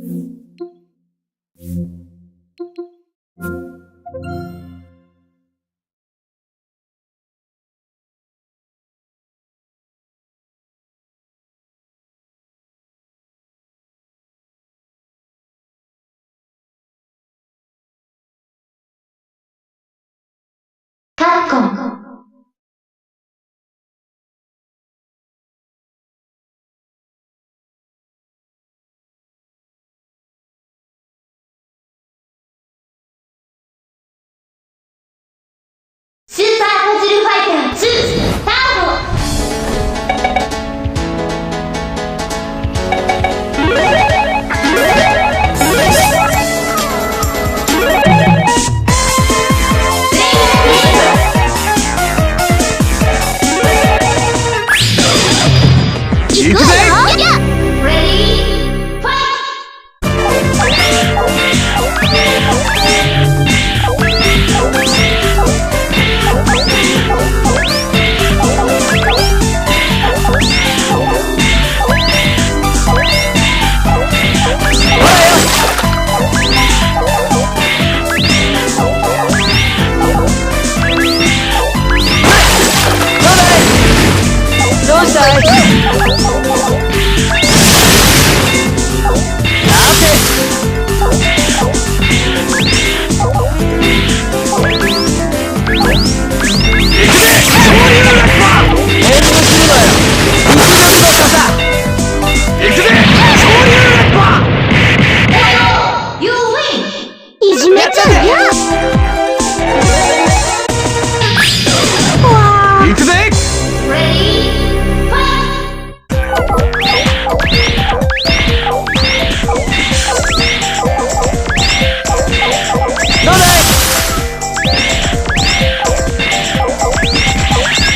カッコン。スーパーパズルファイター2ターボ。行くぜ！どうしたい？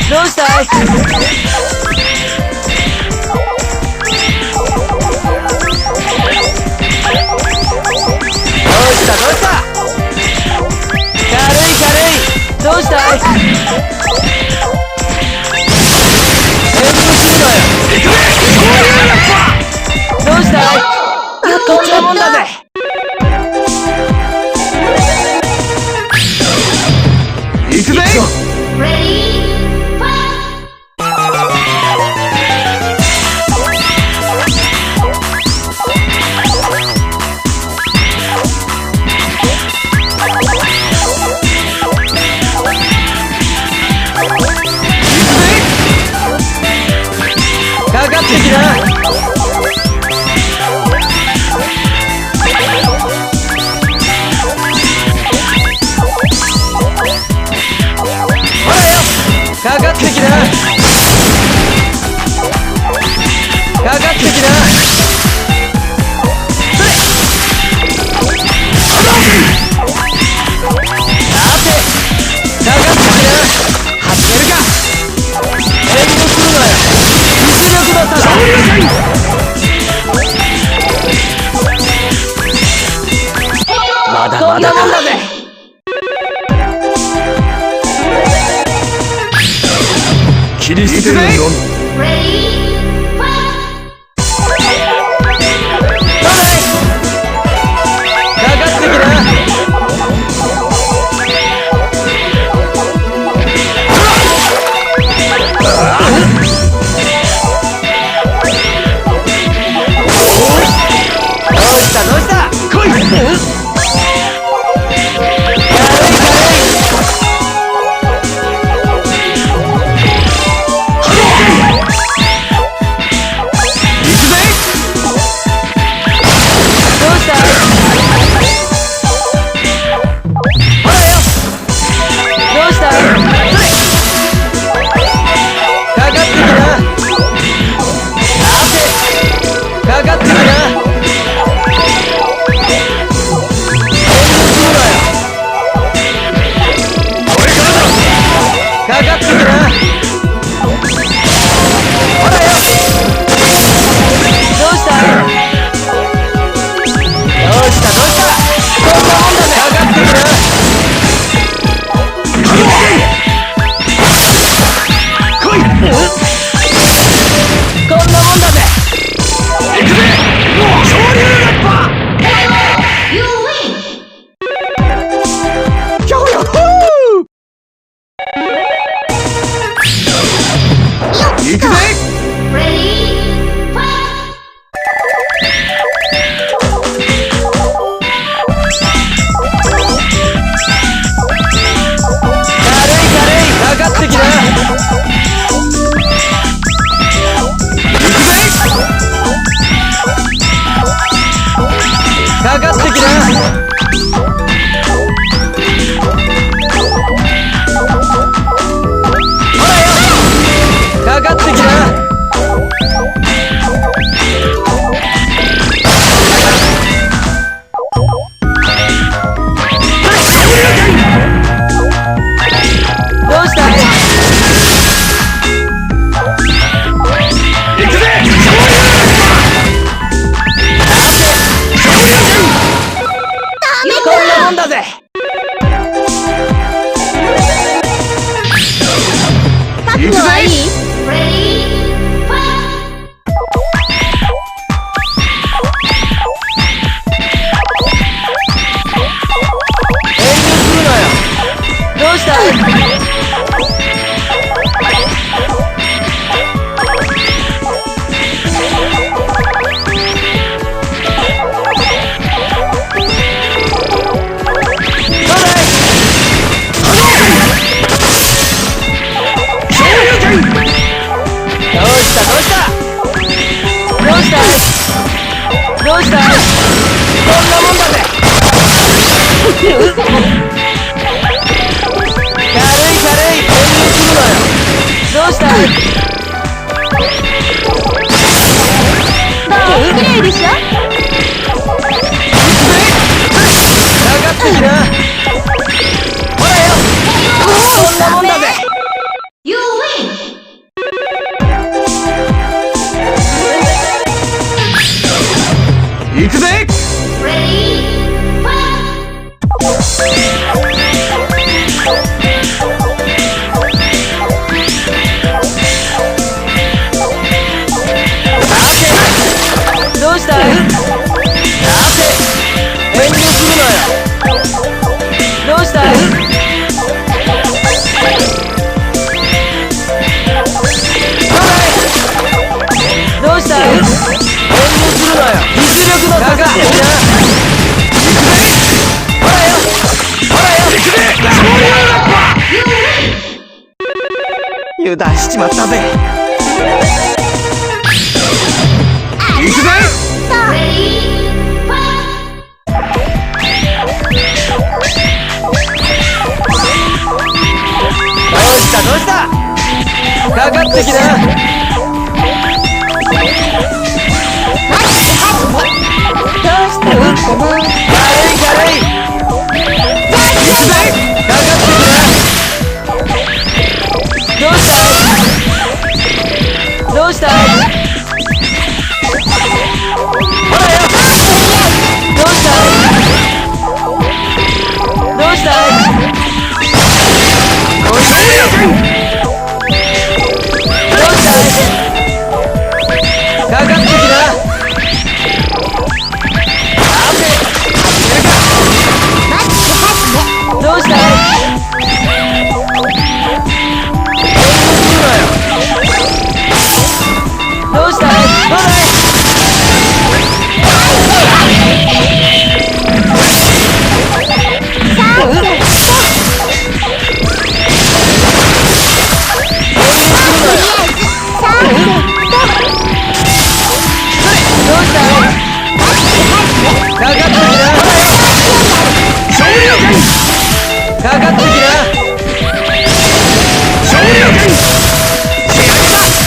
どうしたい？どうしたい？遠慮するなよ。どうしたい？こんなもんだぜ。行くぜ！かかってきな。ほらよ、かかってきな。かかってきな。さて、かかってきな。始めるか。遠慮するなよ。実力の差だ。まだまだなんだぜ。切り捨てるのみ。かかってきな。どうした来い。どうしたい？こんなもんだぜ。軽い遠慮するなよ。どうしたい？どう？綺麗でしょ？かかってきな。ほらよ、こんなもんだぜ。You win! 行くぜ。 Ready? Fight! どうしたい？遠慮するなよ。どうしたい？どうしたい？遠慮するなよ。実力の差が。ほらよ、ほらよ。油断しちまったぜ。行くぜ。 Ready? Fight! どうしたどうした？かかってきな。どうしたの？軽い。行くぜ。かかってきな。どうしたい？どうしたい？ほらよ。どうしたい？どうしたい？おいしい。どうしたい？かかってきな。どうしたい？どうしたい？どうだい？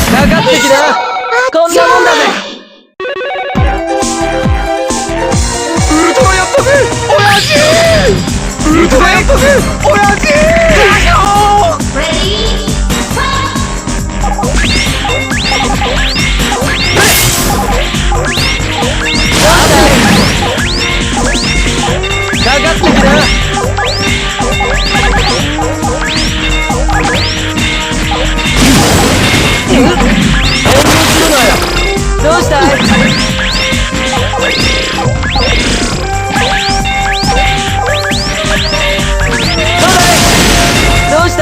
かかってきな。こんなもんだぜ。ウルトラやったぜ、親父。ウルトラやったぜ、親父。 Ready? Fight! かかってきな。遠慮するなよ。どうしたい？どうだい？どうした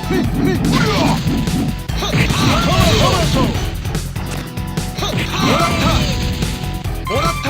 もらった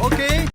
OK。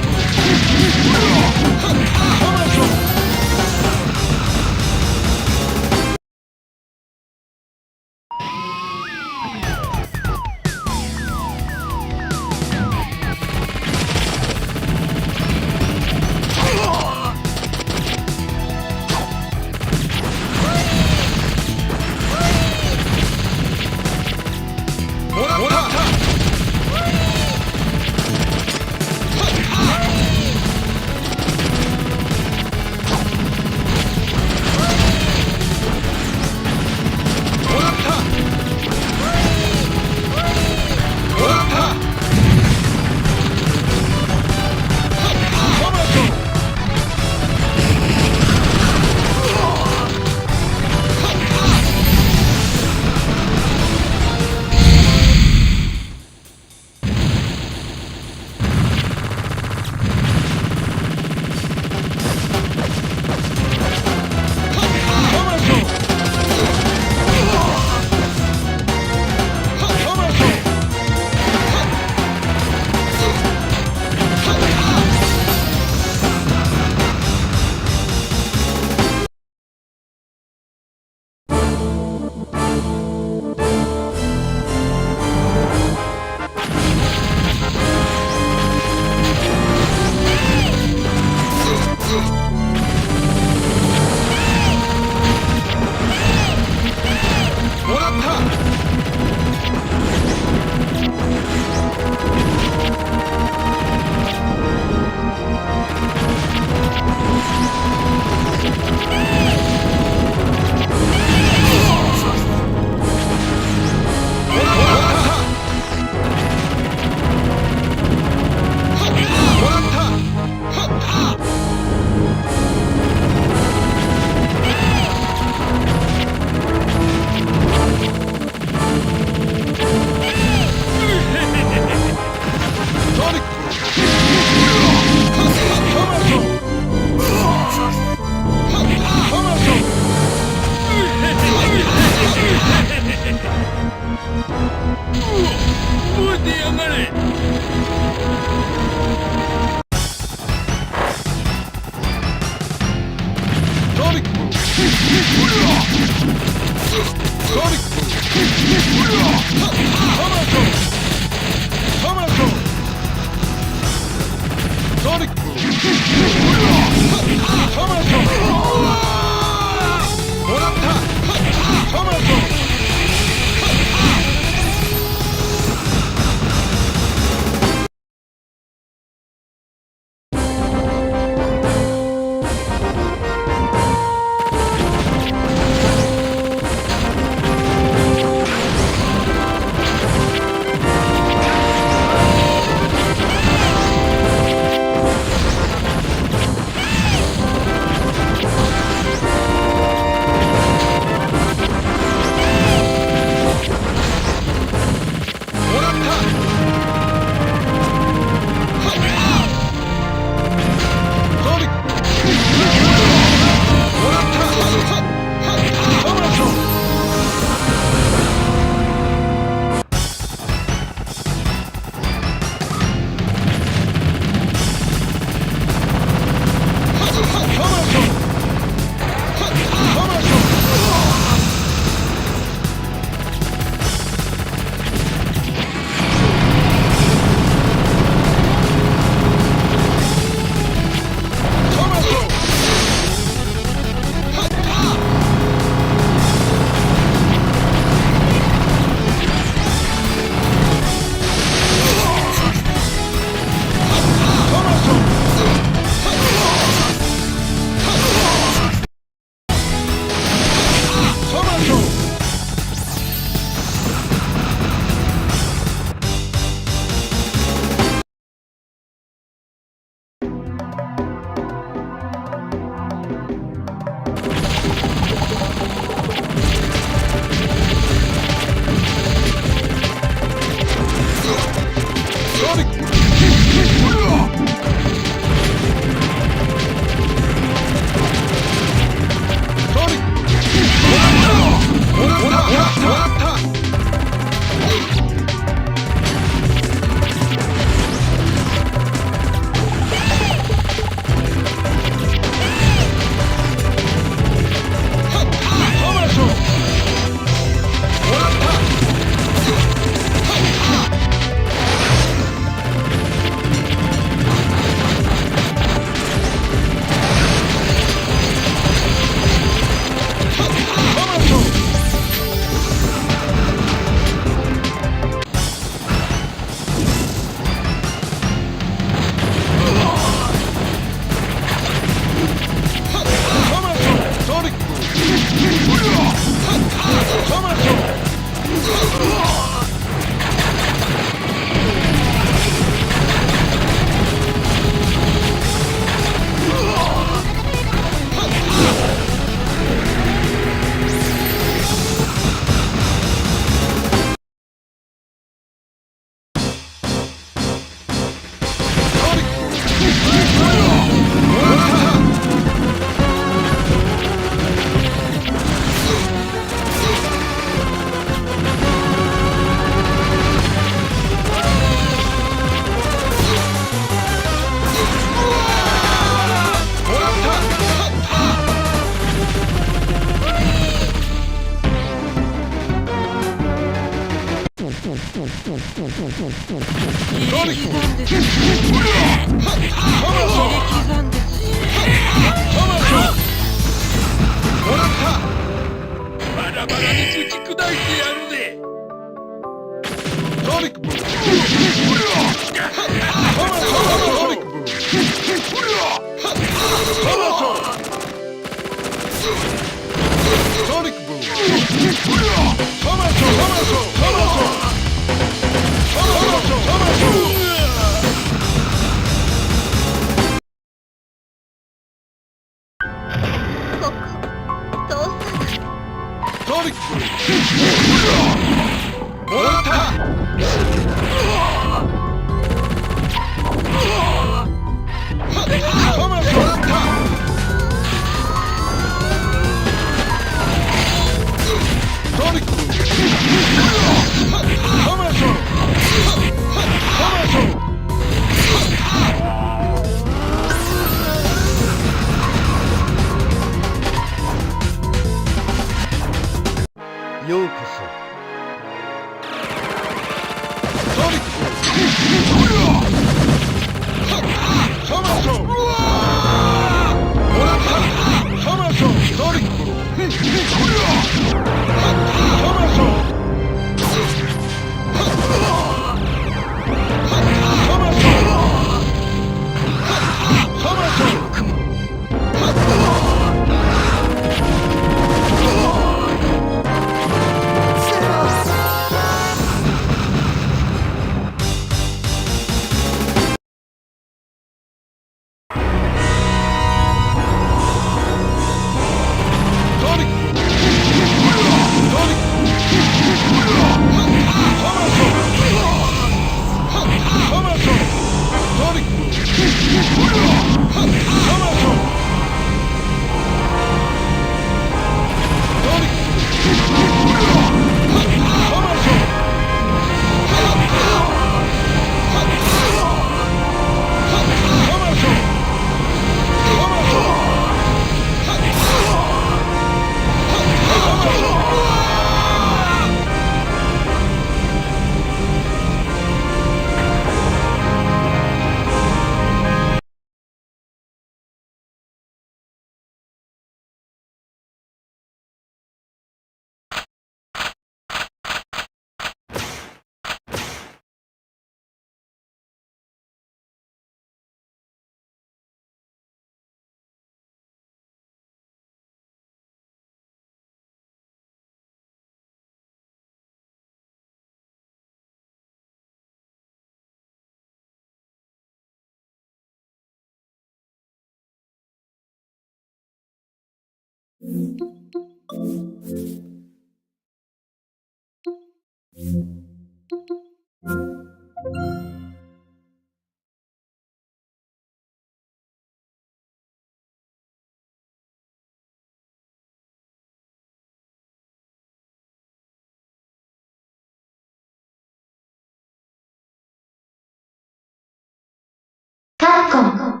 カプコン。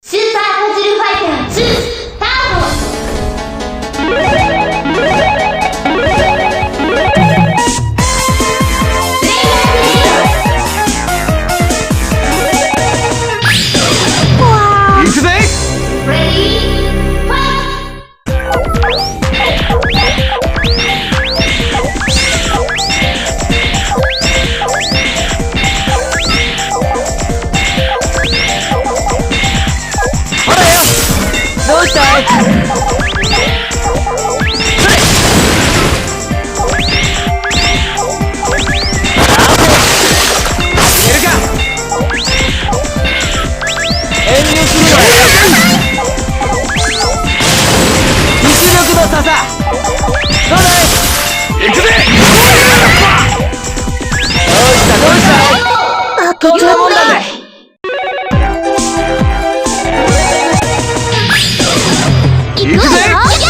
スーパーパズルファイター2ターボ。行くぜ。レディーファイほらよ、どうしたい？こんなもんだぜ。行くぜ。レディーファイ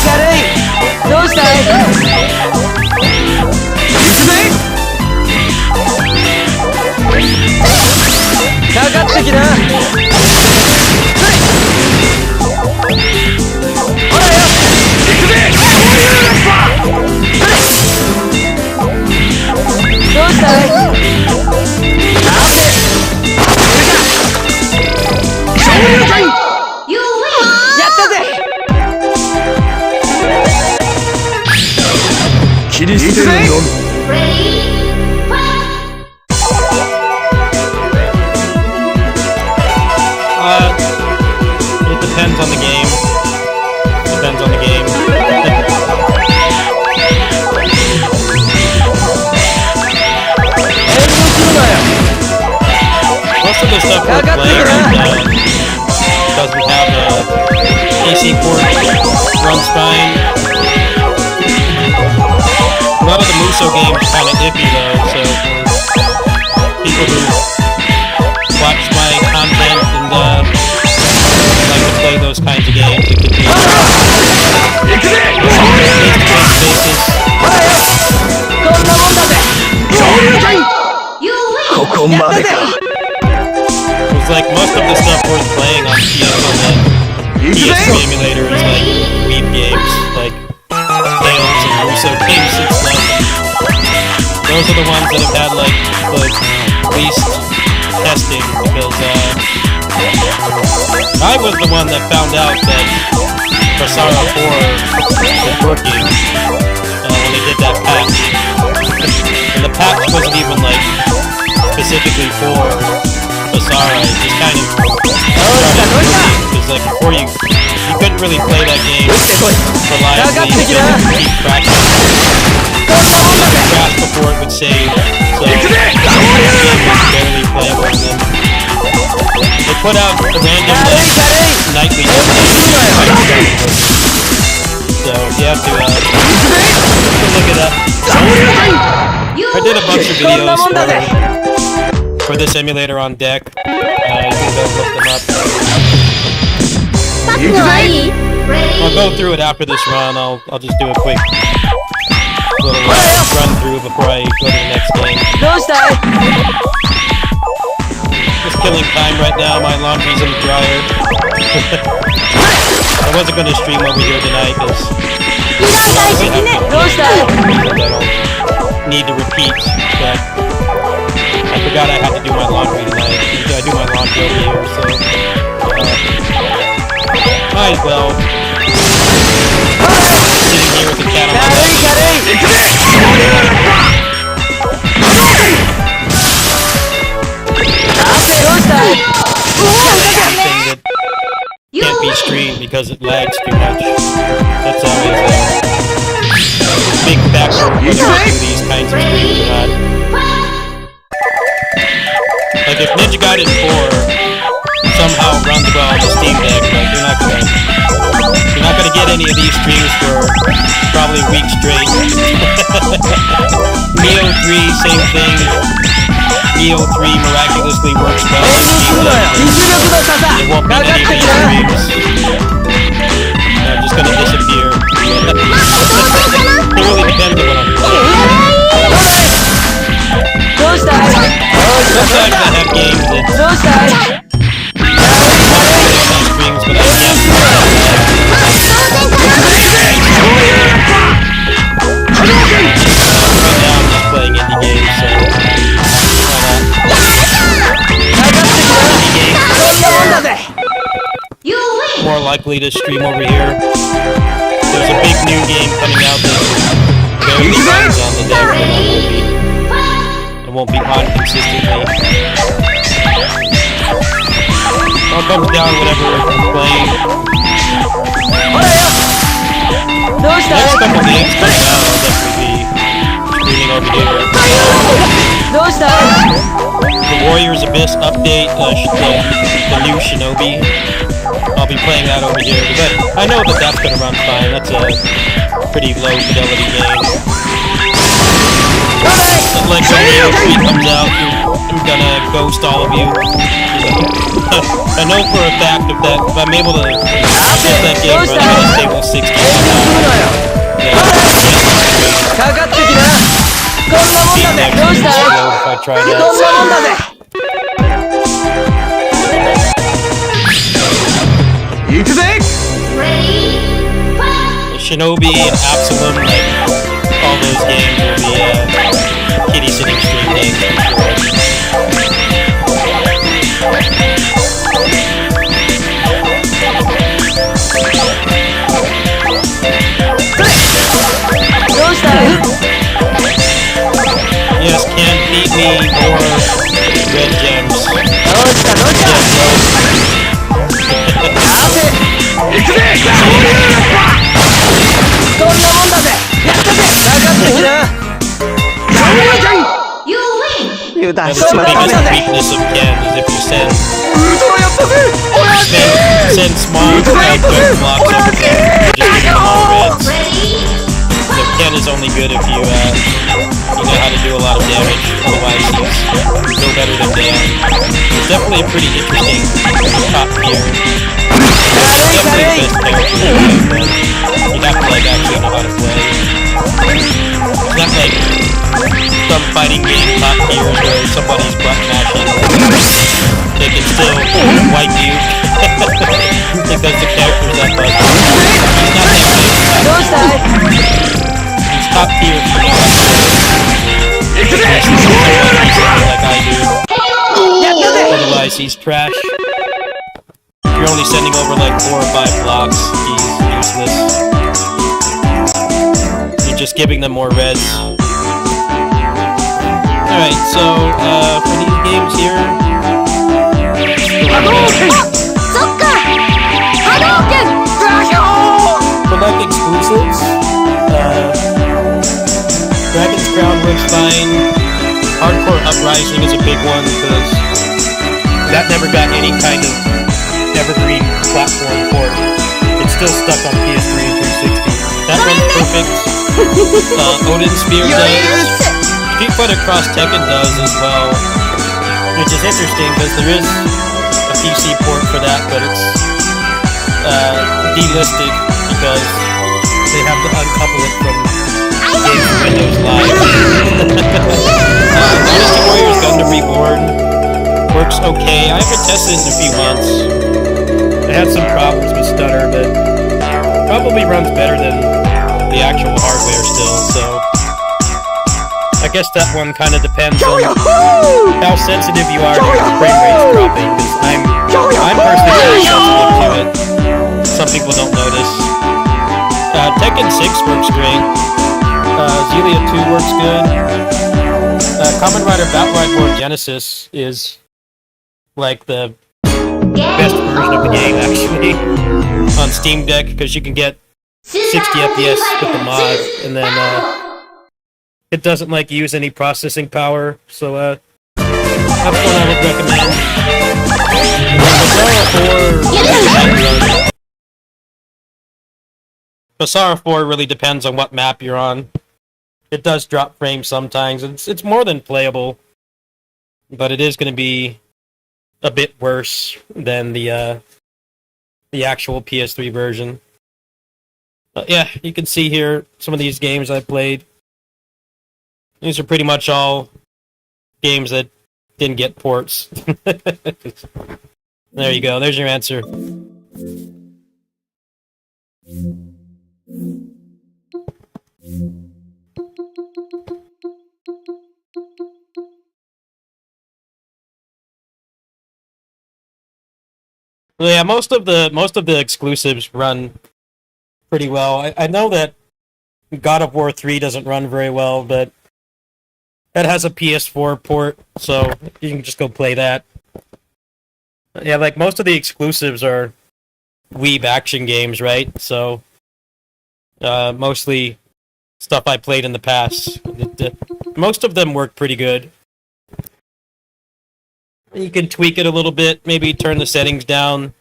軽い。どうしたい？かかってきな。ほらよ、行くぜ。どうしたい？やったぜ。切り捨てるのみ。It depends on the game. Depends on the game. Most of the stuff we're playing doesn't have a AC port, runs fine. A lot of the Muso games are kind of iffy though, so people who watch my content and like to play those kinds of games, it can be face-to-face It's like most of the stuff worth playing on the PS emulator is like Wii games, like Tales and Muso games and stuff. Those are the ones that have had like the least testing because I was the one that found out that Persona 4 was working when they did that patch. And the patch wasn't even like specifically for Persona, it just kind of because like before you couldn't really play that game reliably, you had to keep crashing. Crash before it would save, so the game was barely playable. And then they put out a random nightly update, so you have to look it up. I did a bunch of videos for this emulator on deck. You can go look them up. I'll go through it after this run. I'll just do a quick little run through before I go to the next game. Just killing time right now. My laundry's in the dryer. I wasn't going to stream over here tonight because I don't need to repeat, but I forgot I had to do my laundry tonight. I do my laundry over here, so might as well. Sitting here with the cat on because it lags too much. That's always a big factor whether you do these kinds of streams or not. Like if Ninja Gaiden 4 somehow runs well on the Steam Deck, like you're not gonna get any of these streams for probably a week straight. Neo 3, same thing. Neo 3 miraculously works well on Steam Deck. There won't be any of these streams. I'm just gonna disappear. It really depends on what I'm doing. Sometimes I have games that streams, but I can't do that. Right now I'm just playing indie games, so more likely to stream over here. There's a big new game coming out that barely runs on the deck, but it won't be on consistently. All comes down whatever I'm playing. Next couple games coming out, I'll definitely be streaming over here. The Warriors Abyss update, the new Shinobi. I'll be playing that over here, but I know that that's gonna run fine. That's a pretty low fidelity game. Like when Neo 3 comes out, I'm gonna ghost all of you. I know for a fact if I'm able to get that game running on a stable 60 somehow, if I try that. Shinobi and Absalom, like all those games will be Kittysitting stream games for sure. Yes, can beat me more red gems. That's the biggest weakness of Ken, is if you send small red blocks over there, just give them all reds. So Ken is only good if you know how to do a lot of damage, otherwise he's no better than Dan. It's definitely a pretty interesting top tier. Definitely the best character, but you have to like actually know how to play. It's not like some fighting game top tiers where somebody's button mashing. They can still wipe you because the character's that much. He's not that good. He's top tier if you know how to play. Like I do. Otherwise he's trash. If you're only sending over like 4 or 5 blocks, he's useless. You're just giving them more reds. Alright, so, for these games here... For like exclusives, Dragon's Crown works fine. Hardcore Uprising is a big one, because that never got any kind of evergreen platform port. It's still stuck on PS3 and 360. That one's perfect. Odin Spear does. Street Fighter Cross Tekken does as well, which is interesting because there is a PC port for that, but it's delisted because they have to uncouple it from games for Windows Live. Dynasty Warriors Gundam Reborn works okay. I haven't tested it in a few months. I had some problems with stutter, but probably runs better than the actual hardware still, so I guess that one kind of depends on how sensitive you are to your frame rates dropping, because I'm personally very sensitive to it. Some people don't notice. Tekken 6 works great. Zelia 2 works good. Kamen Rider Battle Ride War Genesis is like the best version of the game, actually. on Steam Deck because you can get 60 FPS with the mod, and then it doesn't like use any processing power, so that's one I would recommend. Basara 4 really depends on what map you're on. It does drop frames sometimes. It's more than playable, but it is going to be a bit worse than the actual PS3 version. Yeah, you can see here some of these games I played. These are pretty much all games that didn't get ports. There you go. There's your answer. Yeah, most of the exclusives run pretty well. I know that God of War 3 doesn't run very well, but that has a PS4 port, so you can just go play that. Yeah, like most of the exclusives are Weeb action games, right? So mostly stuff I played in the past. Most of them work pretty good. You can tweak it a little bit, maybe turn the settings down.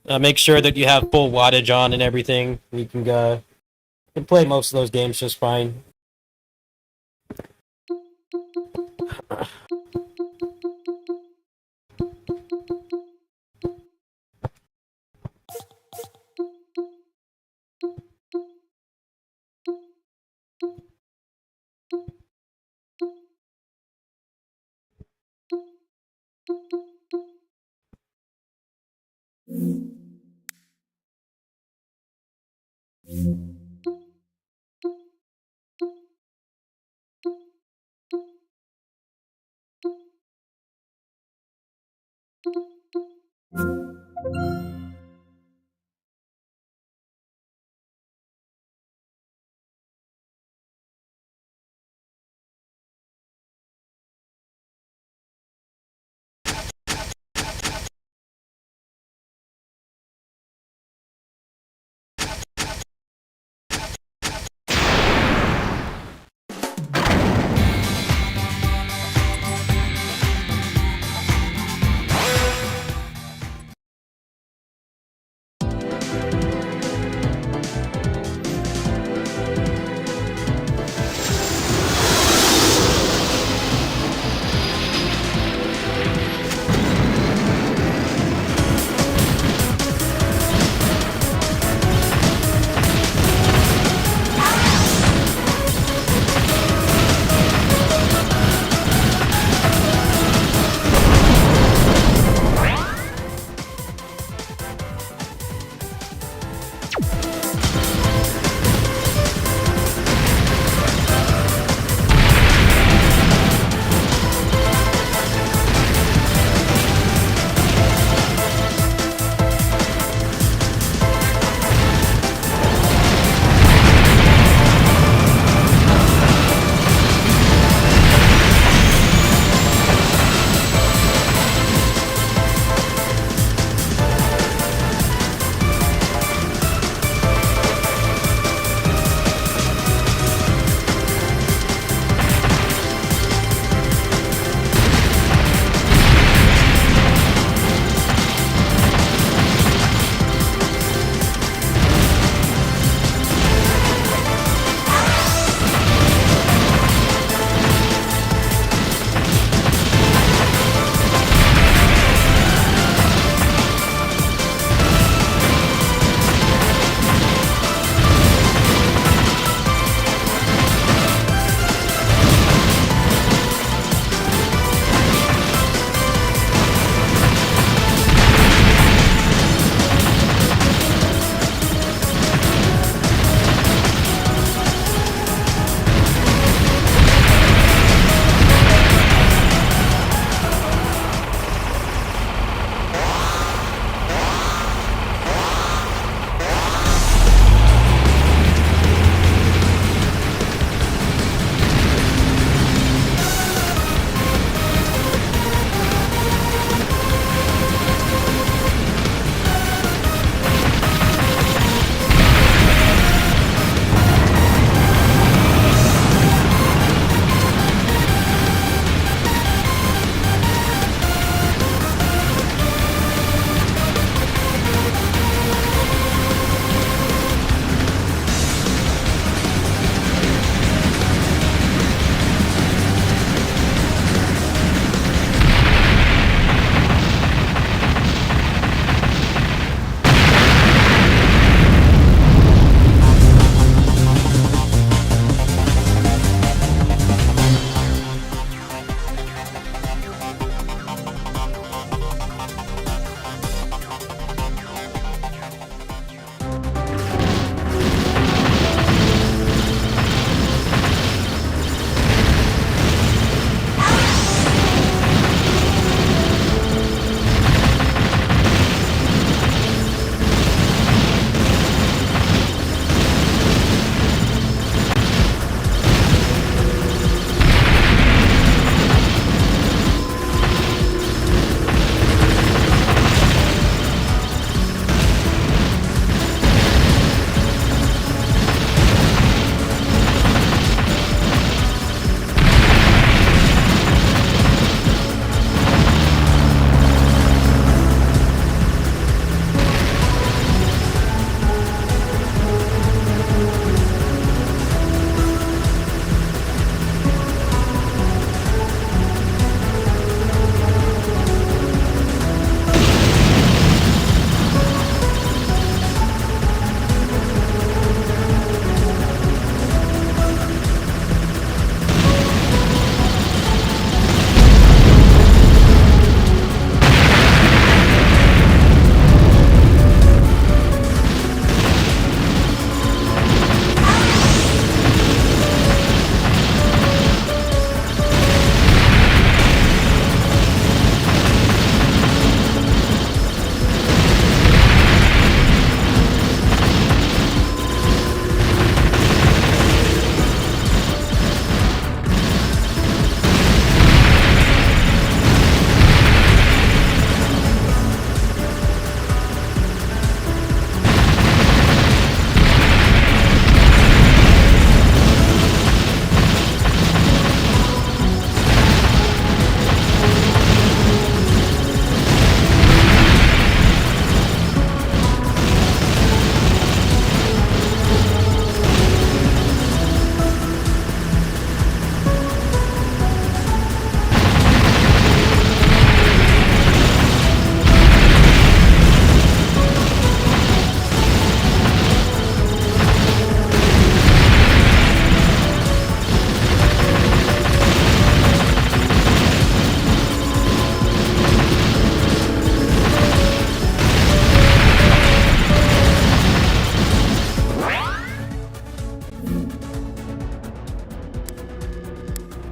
Make sure that you have full wattage on and everything. You can play most of those games just fine.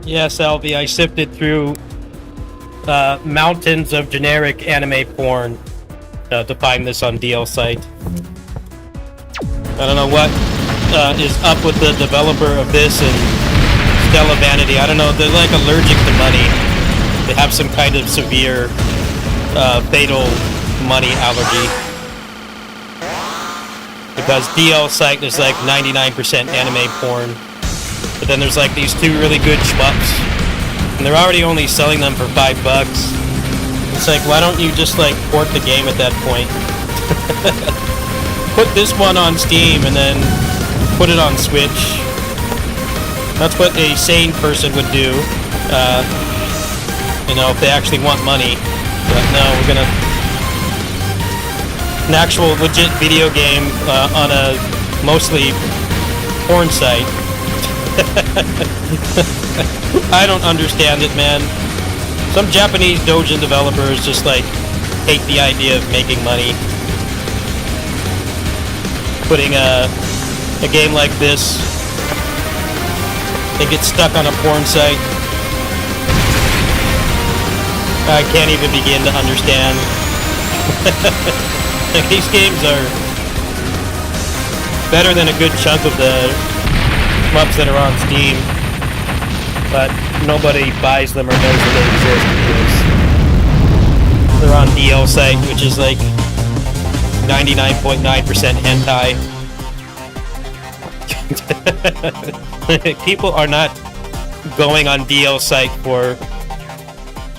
Yes, Alvi, I sifted through mountains of generic anime porn to find this on DL site. I don't know what is up with the developer of this and Stella Vanity. I don't know, they're like allergic to money. They have some kind of severe, fatal money allergy. Because DL site is like 99% anime porn. But then there's like these two really good shmups. And they're already only selling them for $5. It's like, why don't you just like port the game at that point? Put this one on Steam and then put it on Switch. That's what a sane person would do. You know, if they actually want money. But no, we're gonna... An actual legit video game on a mostly porn site. I don't understand it, man. Some Japanese doujin developers just like hate the idea of making money. Putting a game like this, they get stuck on a porn site. I can't even begin to understand. Like, these games are better than a good chunk of the shmups that are on Steam, but nobody buys them or knows that they exist because they're on DL site, which is like 99.9% hentai. People are not going on DL site for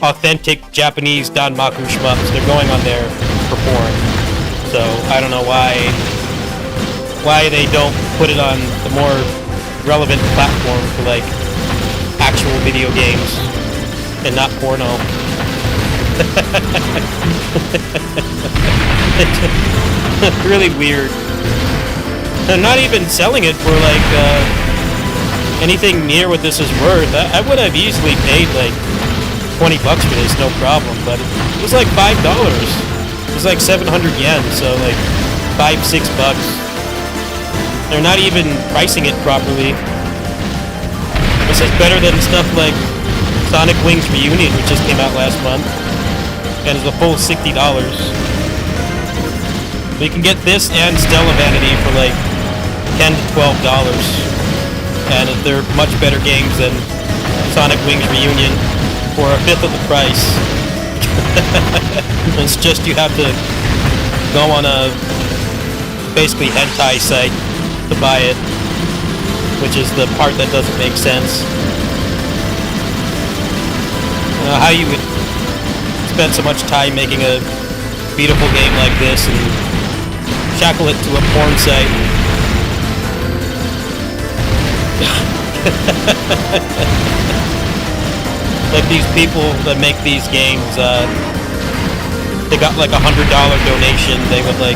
authentic Japanese danmaku shmups. They're going on there for porn. So I don't know why they don't put it on the more relevant platform for like actual video games and not porno. Really weird. They're not even selling it for like anything near what this is worth. I would have easily paid like $20 for this, no problem, but it was like $5. It was like 700 yen, so like $5-6. They're not even pricing it properly. This is better than stuff like Sonic Wings Reunion, which just came out last month, and is a full $60. You can get this and Stella Vanity for like $10 to $12, and they're much better games than Sonic Wings Reunion for a fifth of the price. It's just you have to go on a basically hentai site to buy it, which is the part that doesn't make sense. How you would spend so much time making a beautiful game like this and shackle it to a porn site. Like these people that make these games, they got like $100 donation. They would like,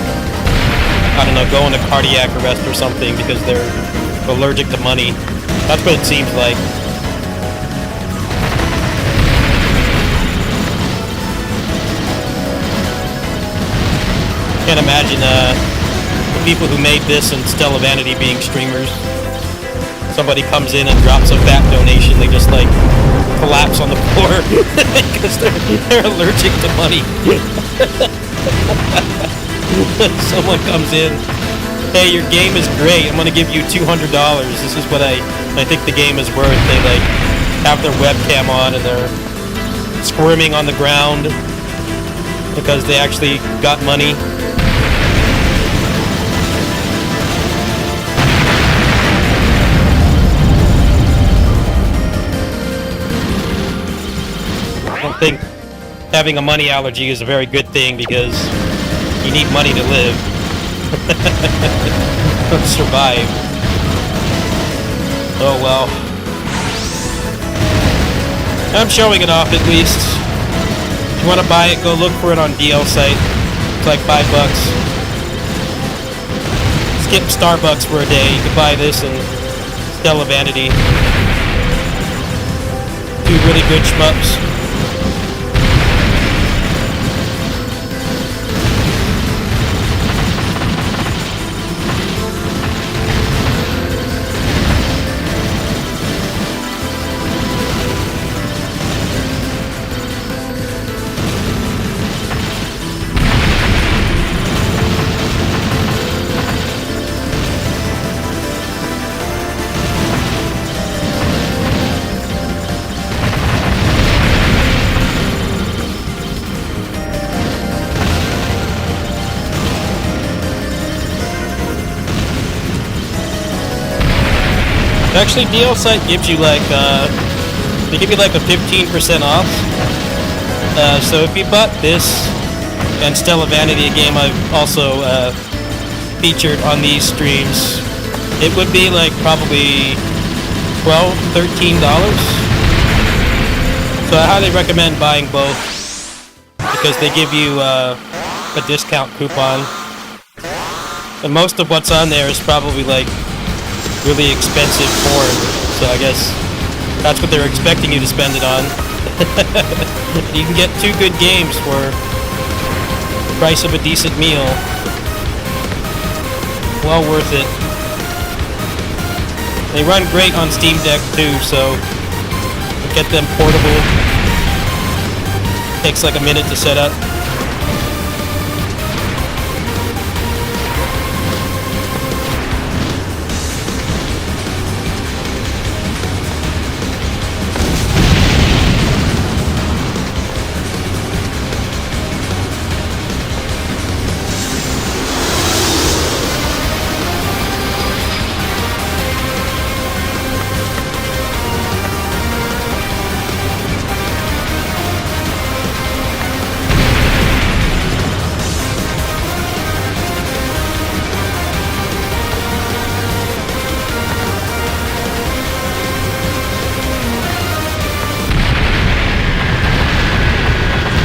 I don't know, go into cardiac arrest or something because they're allergic to money. That's what it seems like. Can't imagine the people who made this and Stella Vanity being streamers. Somebody comes in and drops a fat donation, they just like collapse on the floor because they're allergic to money. Someone comes in, hey, your game is great, I'm gonna give you $200. This is what I think the game is worth. They like have their webcam on and they're squirming on the ground because they actually got money. I don't think having a money allergy is a very good thing because you need money to live. Survive. Oh well. I'm showing it off at least. If you want to buy it, go look for it on DL site. It's like $5. Skip Starbucks for a day. You can buy this and Stella Vanity. Two really good shmups. Actually, DL site gives you like they give you like a 15% off. So if you bought this and Stella Vanity, a game I've also featured on these streams, it would be like probably $12, $13. So I highly recommend buying both because they give you a discount coupon. And most of what's on there is probably like really expensive porn. So I guess that's what they're expecting you to spend it on. You can get 2 good games for the price of a decent meal. Well worth it. They run great on Steam Deck too, so get them portable. Takes like a minute to set up.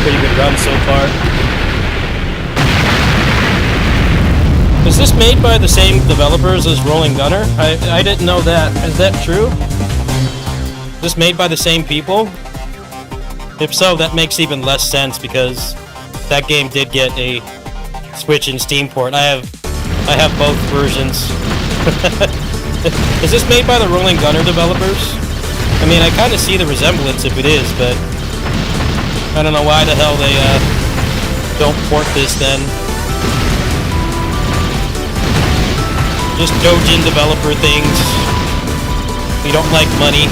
Pretty good run so far. Is this made by the same developers as Rolling Gunner? I didn't know that. Is that true? Is this made by the same people? If so, that makes even less sense because that game did get a Switch and Steam port. I have both versions. Is this made by the Rolling Gunner developers? I mean, I kind of see the resemblance if it is, but I don't know why the hell they don't port this then. Just Dojin developer things. We don't like money.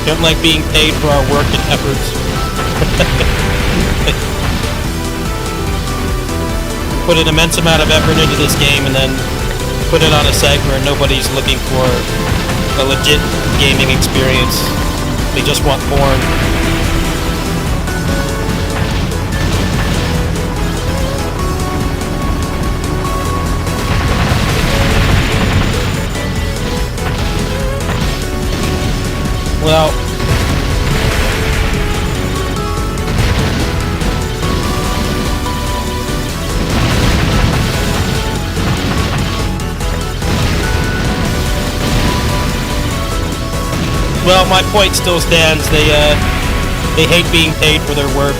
We don't like being paid for our work and efforts. Put an immense amount of effort into this game and then put it on a site where nobody's looking for a legit gaming experience. They just want porn. Well, my point still stands. They hate being paid for their work.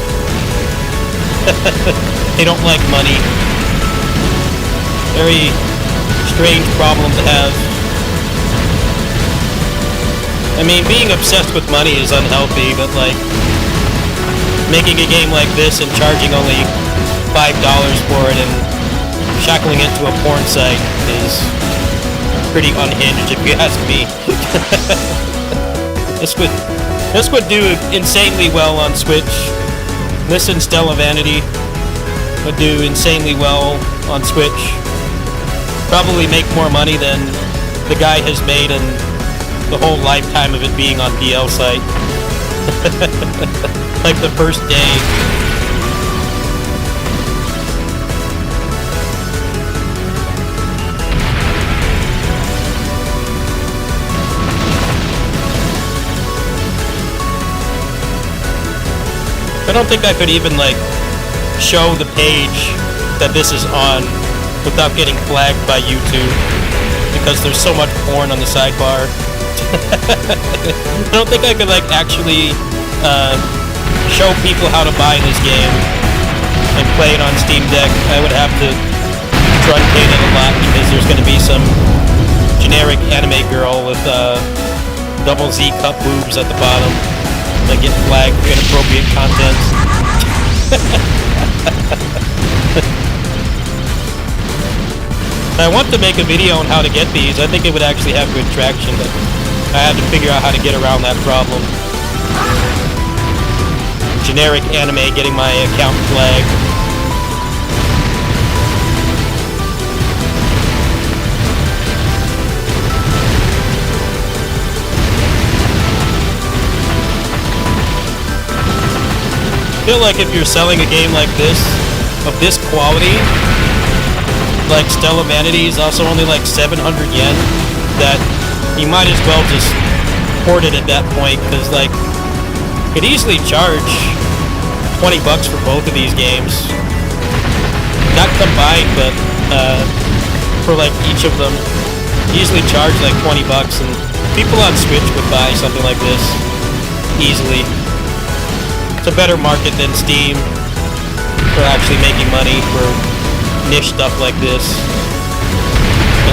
They don't like money. Very strange problem to have. I mean, being obsessed with money is unhealthy, but like making a game like this and charging only $5 for it and shackling it to a porn site is pretty unhinged, if you ask me. This would do insanely well on Switch. This and Stella Vanity would do insanely well on Switch. Probably make more money than the guy has made in the whole lifetime of it being on DL site. Like the first day. I don't think I could even like show the page that this is on without getting flagged by YouTube because there's so much porn on the sidebar. I don't think I could like actually show people how to buy this game and play it on Steam Deck. I would have to truncate it a lot because there's going to be some generic anime girl with double Z cup boobs at the bottom and get flagged for inappropriate content. I want to make a video on how to get these. I think it would actually have good traction, but I had to figure out how to get around that problem. Generic anime getting my account flagged. feel like if you're selling a game like this, of this quality, like Stella Vanity is also only like 700 yen, that you might as well just port it at that point, because like, you could easily charge 20 bucks for both of these games. Not combined, but for like each of them. Easily charge like 20 bucks, and people on Switch would buy something like this easily. It's a better market than Steam for actually making money for niche stuff like this.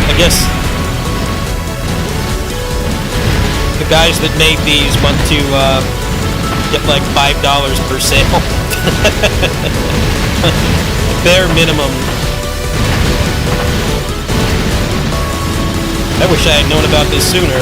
I guess the guys that made these want to get like $5 per sale. Bare minimum. I wish I had known about this sooner.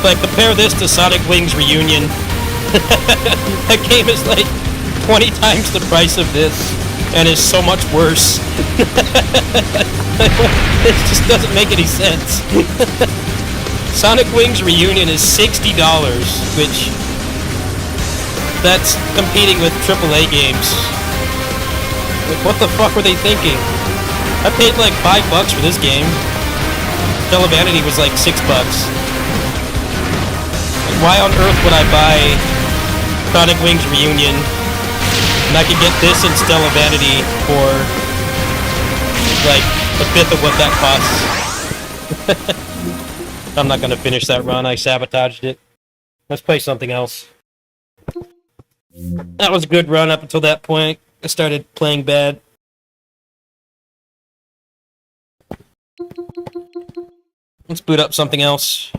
Like, compare this to Sonic Wings Reunion. That game is like 20 times the price of this, and is so much worse. It just doesn't make any sense. Sonic Wings Reunion is $60, which that's competing with AAA games. Like, what the fuck were they thinking? I paid like $5 for this game. Stella Vanity was like $6. Why on earth would I buy Sonic Wings Reunion and I could get this in Stella Vanity for like a fifth of what that costs? I'm not gonna finish that run, I sabotaged it. Let's play something else. That was a good run up until that point. I started playing bad. Let's boot up something else.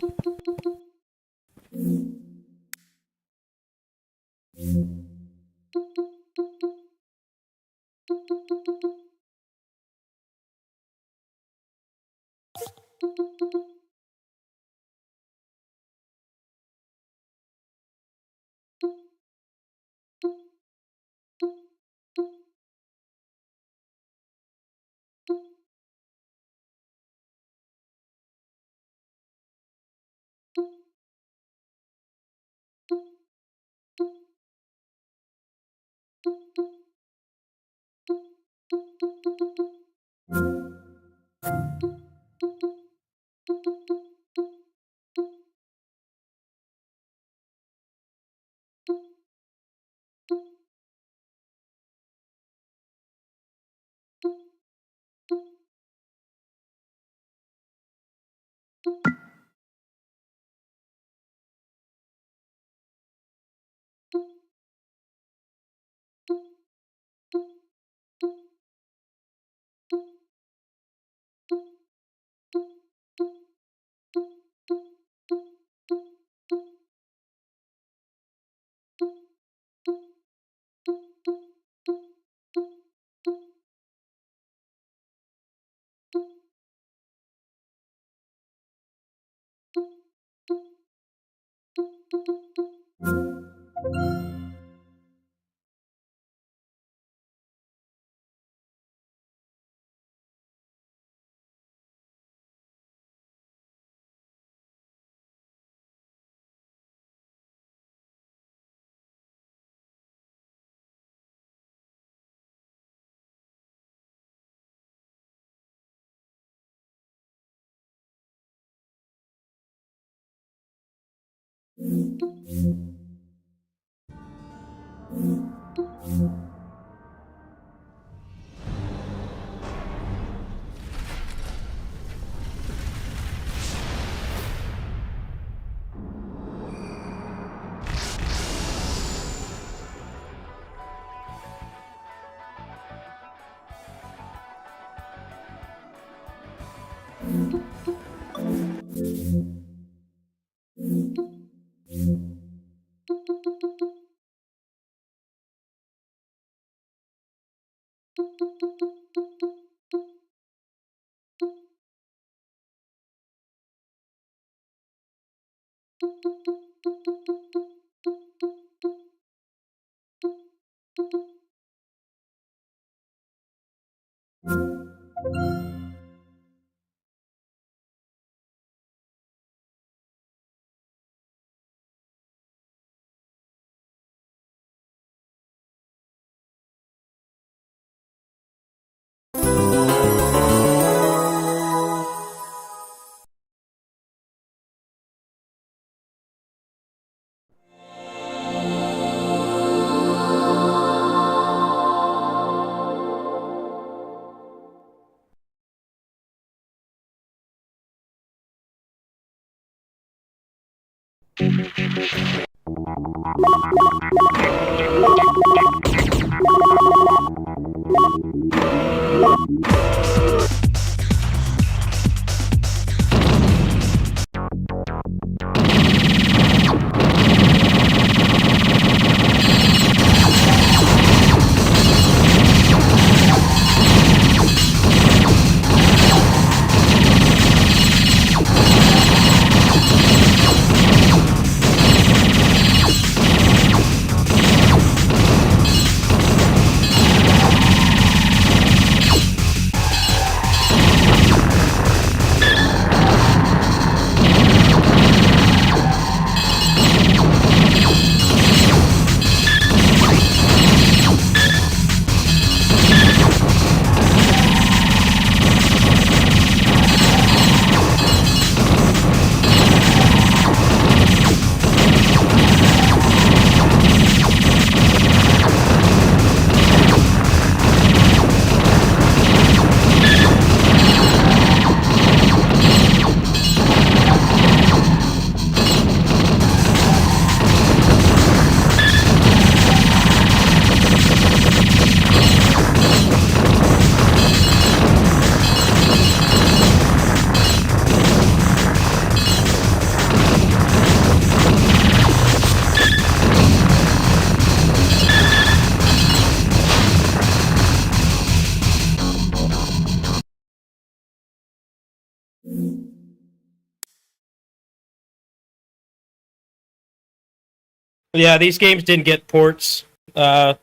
Yeah, these games didn't get ports. Well,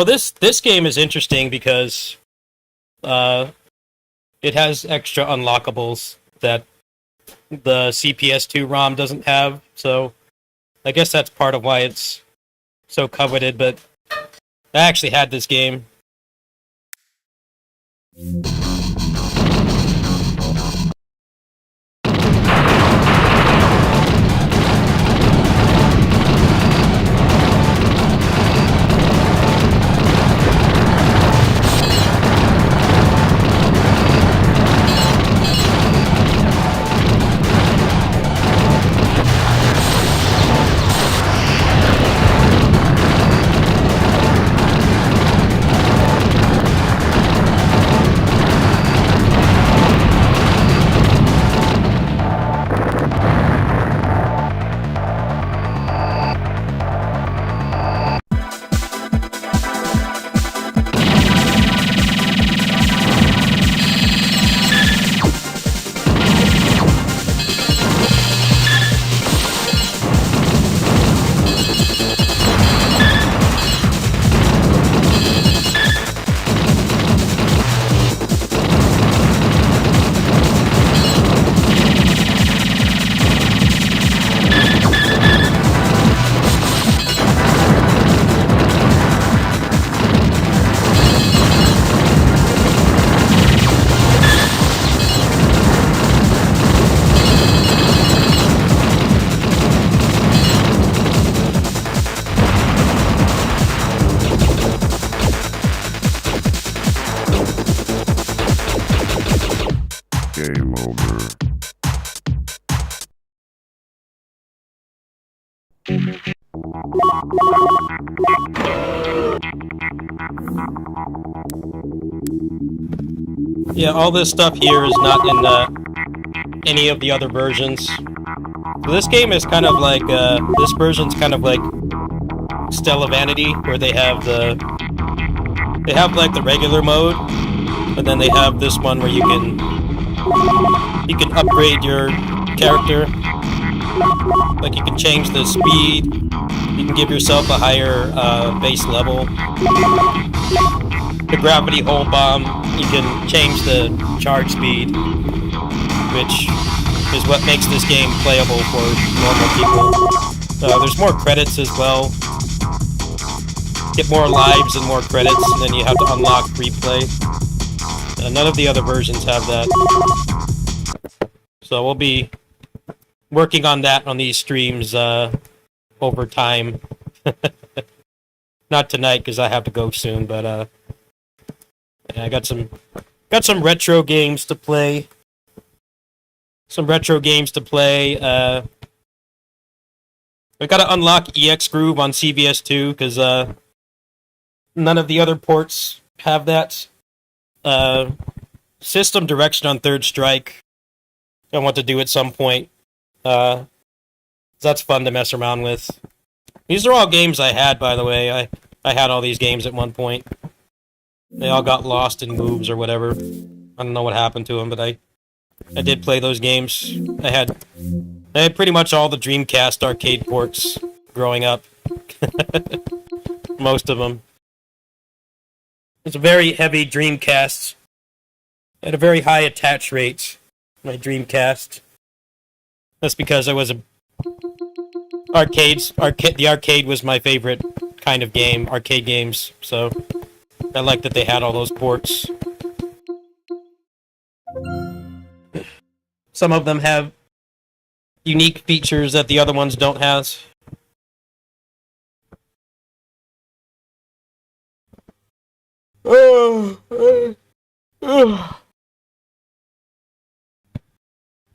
this game is interesting because it has extra unlockables that the CPS2 ROM doesn't have. So I guess that's part of why it's so coveted. But I actually had this game. Game over. Yeah, all this stuff here is not in any of the other versions. So this game is kind of like, this version's kind of like Stella Vanity, where they have like the regular mode, and then they have this one where you can upgrade your character. Like you can change the speed, you can give yourself a higher base level. The gravity hold bomb, you can change the charge speed, which is what makes this game playable for normal people. There's more credits as well. Get more lives and more credits, and then you have to unlock free play. None of the other versions have that. So we'll be working on that on these streams over time. Not tonight because I have to go soon, but yeah, I got some retro games to play. I gotta unlock EX Groove on CVS2 because none of the other ports have that. System Direction on Third Strike I want to do at some point. That's fun to mess around with. These are all games I had, by the way. I had all these games at one point. They all got lost in moves or whatever. I don't know what happened to them, but I did play those games. I had pretty much all the Dreamcast arcade ports growing up. Most of them. It's a very heavy Dreamcast. I had a very high attach rate. My Dreamcast. That's because I was the arcade was my favorite kind of game, arcade games, so I like that they had all those ports. Some of them have unique features that the other ones don't have.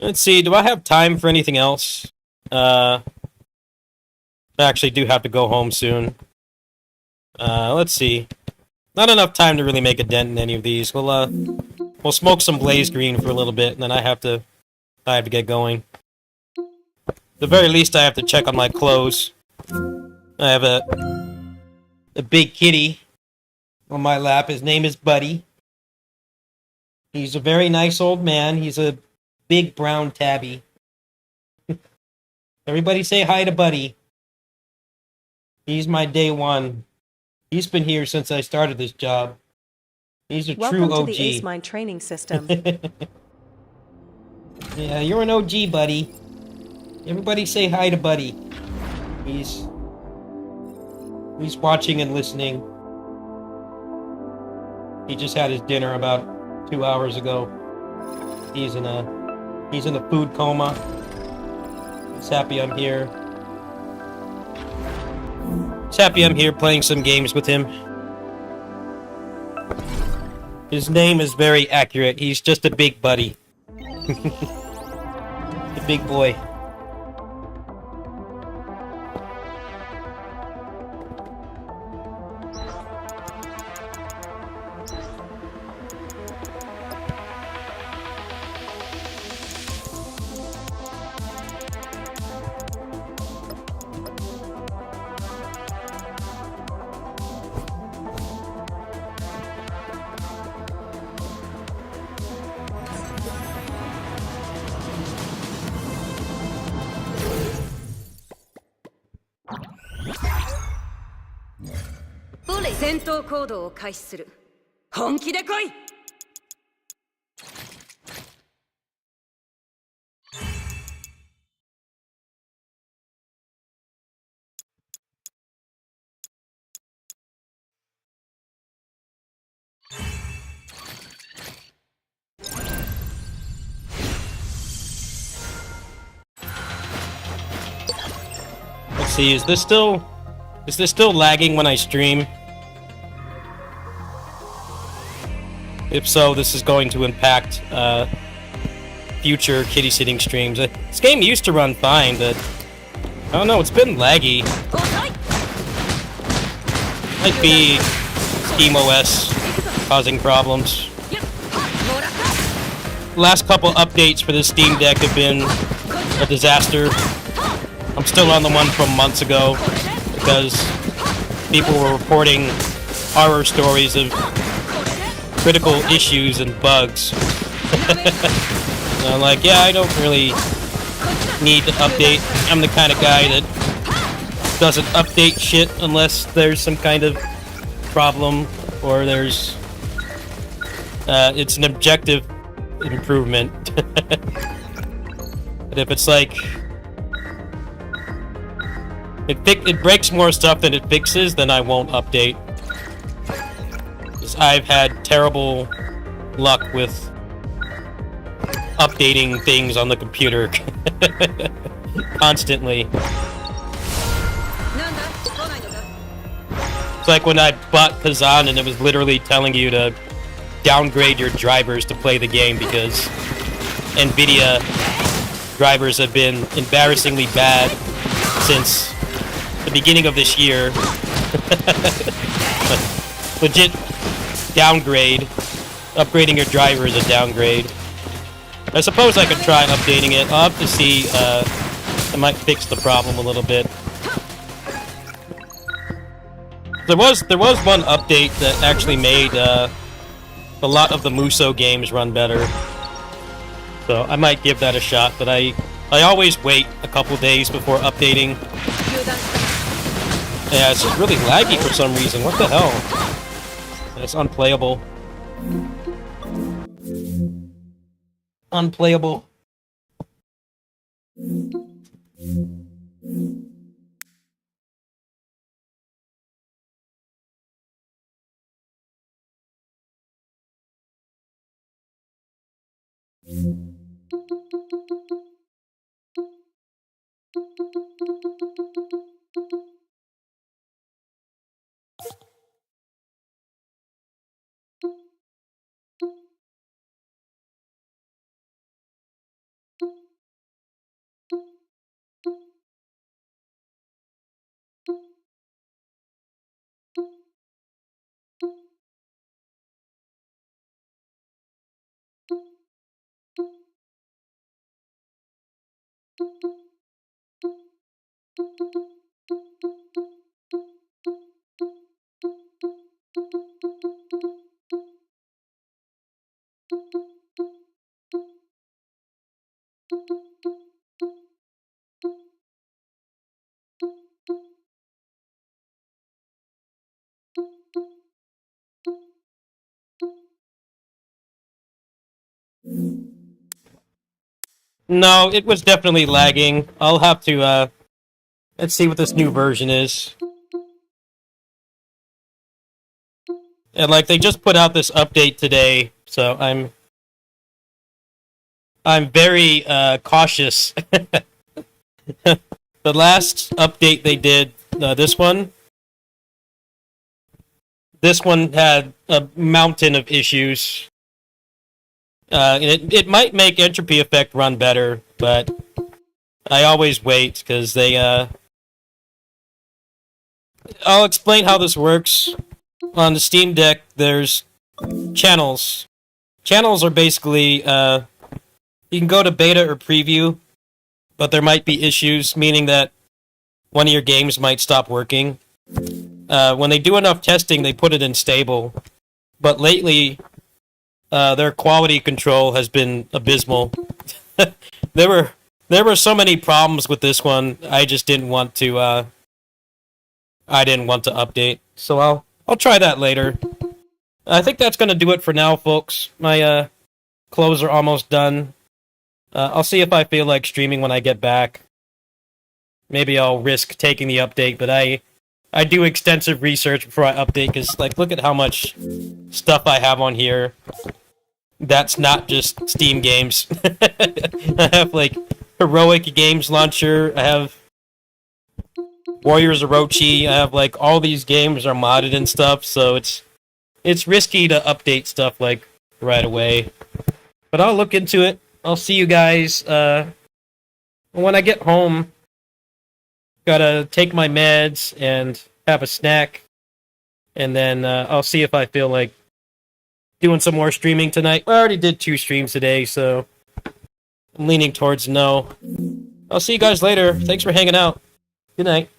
Let's see, do I have time for anything else? I actually do have to go home soon. Let's see. Not enough time to really make a dent in any of these. We'll smoke some Blaze Green for a little bit, and then I have to get going. At the very least, I have to check on my clothes. I have a big kitty on my lap. His name is Buddy. He's a very nice old man. He's a big brown tabby. Everybody say hi to Buddy. He's my day one. He's been here since I started this job. He's a true OG. Welcome to the Ace Mind training system. Yeah, you're an OG, Buddy. Everybody say hi to Buddy. He's watching and listening. He just had his dinner about 2 hours ago. He's in a food coma. He's happy I'm here. He's happy I'm here playing some games with him. His name is very accurate. He's just a big buddy. A big boy. Let's see, is this still lagging when I stream? If so, this is going to impact future Kittysitting streams. This game used to run fine, but I don't know, it's been laggy. Might be SteamOS causing problems. The last couple updates for the Steam Deck have been a disaster. I'm still on the one from months ago because people were reporting horror stories of critical issues and bugs. And I'm like, yeah, I don't really need to update. I'm the kind of guy that doesn't update shit unless there's some kind of problem or there's it's an objective improvement. But if it's like it breaks more stuff than it fixes, then I won't update. 'Cause I've had terrible luck with updating things on the computer constantly. It's like when I bought Kazan and it was literally telling you to downgrade your drivers to play the game because NVIDIA drivers have been embarrassingly bad since the beginning of this year. Legit downgrade. Upgrading your driver is a downgrade. I suppose I could try updating it. I'll have to see. I might fix the problem a little bit. There was one update that actually made a lot of the Muso games run better. So I might give that a shot, but I always wait a couple days before updating. Yeah, it's just really laggy for some reason. What the hell? It's unplayable. Unplayable. No, it was definitely lagging. I'll have to, let's see what this new version is. And, like, they just put out this update today, so I'm very, cautious. The last update they did, this one had a mountain of issues. It might make Entropy Effect run better, but I always wait, because they, I'll explain how this works. On the Steam Deck, there's channels. Channels are basically, you can go to beta or preview, but there might be issues, meaning that one of your games might stop working. When they do enough testing, they put it in stable. But lately, their quality control has been abysmal. There were so many problems with this one. I just didn't want to. I didn't want to update. So I'll try that later. I think that's gonna do it for now, folks. My clothes are almost done. I'll see if I feel like streaming when I get back. Maybe I'll risk taking the update, but I do extensive research before I update, because, like, look at how much stuff I have on here. That's not just Steam games. I have, like, Heroic Games Launcher, I have Warriors Orochi, I have, like, all these games are modded and stuff, so it's risky to update stuff, like, right away. But I'll look into it. I'll see you guys, when I get home. Gotta take my meds and have a snack, and then I'll see if I feel like doing some more streaming tonight. I already did 2 streams today, so I'm leaning towards no. I'll see you guys later. Thanks for hanging out. Good night.